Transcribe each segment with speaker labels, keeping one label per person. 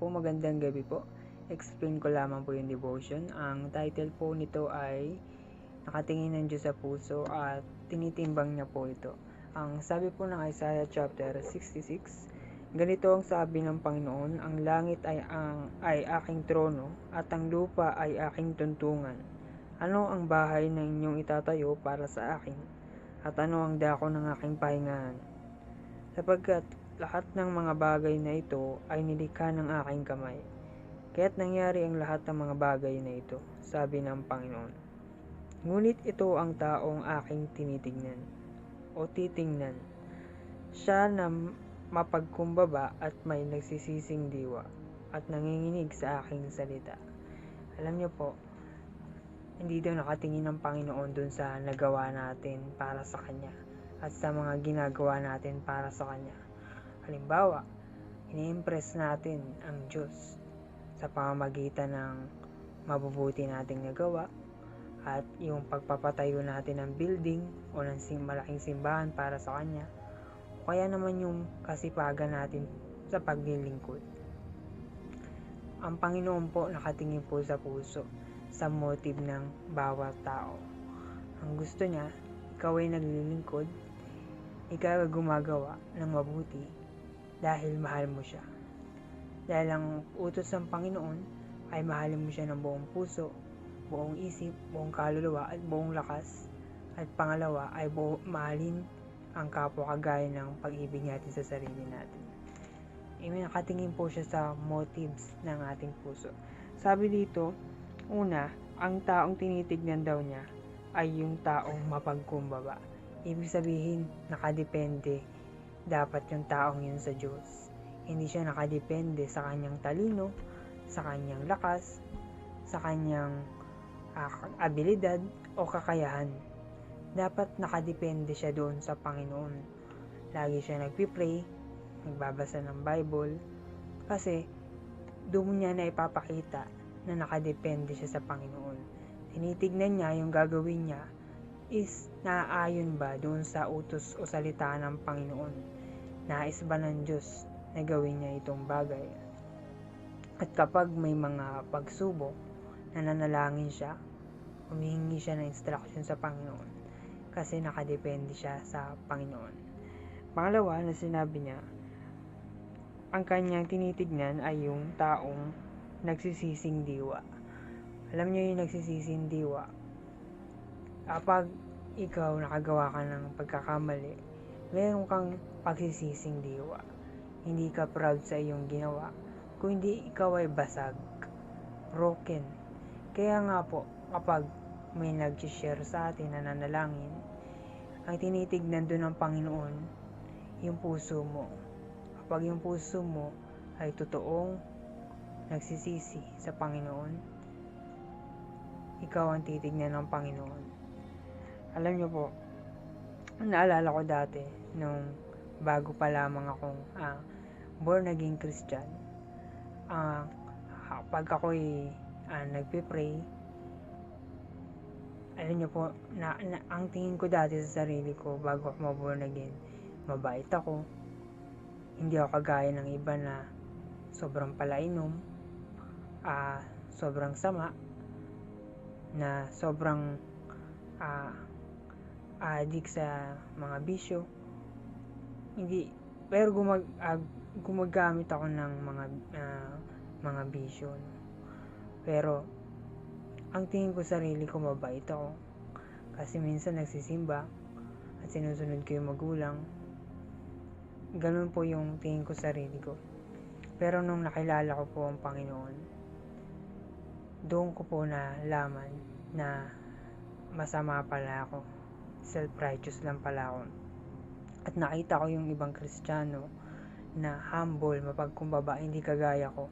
Speaker 1: po, magandang gabi po. Explain ko lamang po yung devotion. Ang title po nito ay Nakatingin ng Diyos sa Puso at Tinitimbang niya po ito. Ang sabi po ng Isaiah chapter 66, ganito ang sabi ng Panginoon, ang langit ay aking trono at ang lupa ay aking tuntungan. Ano ang bahay na inyong itatayo para sa akin? At ano ang dako ng aking pahingahan? Sapagkat lahat ng mga bagay na ito ay nilikha ng aking kamay. Kaya't nangyari ang lahat ng mga bagay na ito, sabi ng Panginoon. Ngunit ito ang taong aking tinitignan o titingnan. Siya na mapagkumbaba at may nagsisising diwa at nanginginig sa aking salita. Alam niyo po, hindi daw nakatingin ng Panginoon dun sa nagawa natin para sa Kanya at sa mga ginagawa natin para sa Kanya. Halimbawa, ini-impress natin ang Diyos sa pamamagitan ng mabubuti nating nagawa at yung pagpapatayo natin ng building o ng malaking simbahan para sa Kanya o kaya naman yung kasipagan natin sa paglilingkod. Ang Panginoon po nakatingin po sa puso, sa motive ng bawat tao. Ang gusto niya, ikaw ay naglilingkod, ikaw ay gumagawa ng mabuti dahil mahal mo siya. Dahil ang utos ng Panginoon ay mahalin mo siya ng buong puso, buong isip, buong kaluluwa at buong lakas. At pangalawa ay mahalin ang kapwa kagaya ng pag-ibig natin sa sarili natin. Nakatingin po siya sa motives ng ating puso. Sabi dito, una, ang taong tinitignan daw niya ay yung taong mapagkumbaba. Ibig sabihin, nakadepende dapat yung taong yun sa Diyos. Hindi siya nakadepende sa kanyang talino, sa kanyang lakas, sa kanyang abilidad o kakayahan. Dapat nakadepende siya doon sa Panginoon. Lagi siya nagpipray, nagbabasa ng Bible, kasi doon niya na ipapakita na nakadepende siya sa Panginoon. Tinitignan niya yung gagawin niya is naaayon ba doon sa utos o salita ng Panginoon. Nais ba ng Diyos na gawin niya itong bagay? At kapag may mga pagsubok, nananalangin siya, humihingi siya ng instruction sa Panginoon kasi nakadepende siya sa Panginoon. Pangalawa na sinabi niya, ang kanyang tinitignan ay yung taong nagsisising diwa. Alam niyo yung nagsisising diwa, kapag ikaw nakagawa ka ng pagkakamali, meron kang pagsisising diwa. Hindi ka proud sa iyong ginawa, kundi ikaw ay basag, broken. Kaya nga po, kapag may nag-share sa atin na nanalangin, ang tinitignan doon ng Panginoon, yung puso mo. Kapag yung puso mo ay totoong nagsisisi sa Panginoon, ikaw ang titignan ng Panginoon. Alam niyo po, naalala ko dati, nung bago pa lamang akong born again Christian, pag ako'y nagpipray, alam niyo po, ang tingin ko dati sa sarili ko bago ako maborn again, mabait ako, hindi ako kagaya ng iba na sobrang palainom, sobrang sama, na sobrang addict sa mga bisyo. Hindi, pero gumagamit ako ng mga bisyo. Pero ang tingin ko sarili ko, mabait ako kasi minsan nagsisimba at sinusunod ko yung magulang. Ganun po yung tingin ko sarili ko. Pero nung nakilala ko po ang Panginoon, doon ko po nalaman na masama pala ako, self-righteous lang pala ako. At nakita ko yung ibang Kristiyano na humble, mapagkumbaba, hindi kagaya ko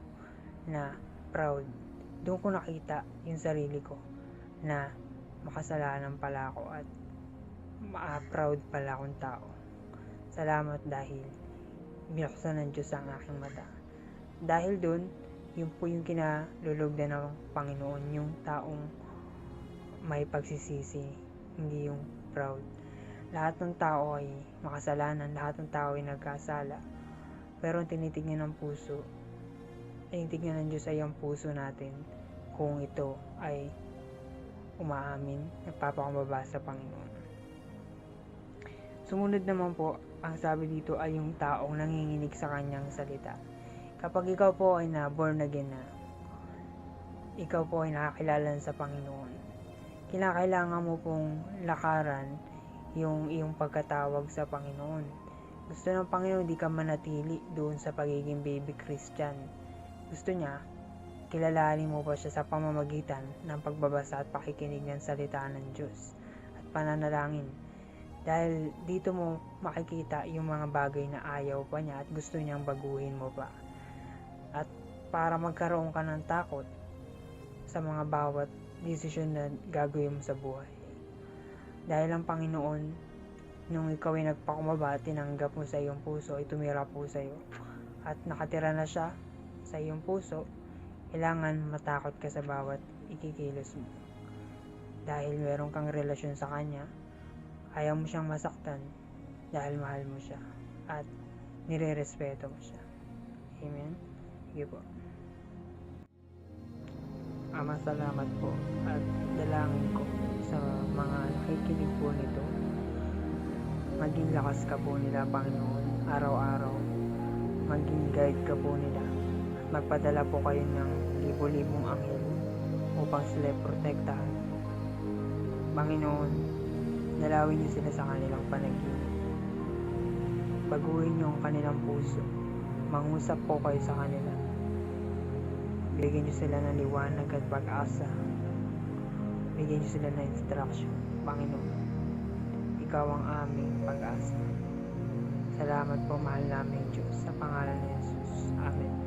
Speaker 1: na proud. Doon ko nakita yung sarili ko na makasalanan pala ako at proud pala akong tao. Salamat dahil binuksan ng Diyos ang aking mata. Dahil doon, yun po yung kinalulugdan ng Panginoon, yung taong may pagsisisi, hindi yung proud. Lahat ng tao ay makasalanan, lahat ng tao ay nagkasala. Pero ang tinitignan ng puso, tinitignan ng Diyos ay ang puso natin kung ito ay umaamin, nagpapakumbaba sa Panginoon. Sumunod naman po, ang sabi dito ay yung taong nanginginig sa kanyang salita. Kapag ikaw po ay na-born again na, ikaw po ay nakakilala sa Panginoon, kinakailangan mo pong lakaran yung iyong pagkatawag sa Panginoon. Gusto ng Panginoon di ka manatili doon sa pagiging baby Christian. Gusto niya, kilalanin mo pa siya sa pamamagitan ng pagbabasa at pakikinig ng salita ng Diyos at pananalangin. Dahil dito mo makikita yung mga bagay na ayaw pa niya at gusto niyang baguhin mo pa. At para magkaroon ka ng takot sa mga bawat desisyon na gagawin mo sa buhay. Dahil ang Panginoon, nung ikaw ay nagpakumbaba at tinanggap mo sa iyong puso, ay tumira po sa iyo. At nakatira na siya sa iyong puso, kailangan matakot ka sa bawat ikikilos mo. Dahil meron kang relasyon sa Kanya, ayaw mo siyang masaktan dahil mahal mo siya at nire-respeto mo siya. Amen? Sige po. Ama, salamat po at dalangin ko sa mga nakikinig po nito. Maging lakas ka po nila, Panginoon, araw-araw. Maging guide ka po nila. Magpadala po kayo ng libo-libong anghel upang sila protektahan. Panginoon, dalawin niyo sila sa kanilang panaginip. Baguhin niyo ang kanilang puso. Mangusap po kayo sa kanila. Bigyan niyo sila ng liwanag at pag-asa. Bigyan niyo sila ng instruction. Panginoon, Ikaw ang aming pag-asa. Salamat po, mahal namin Diyos, sa pangalan ni Jesus. Amen.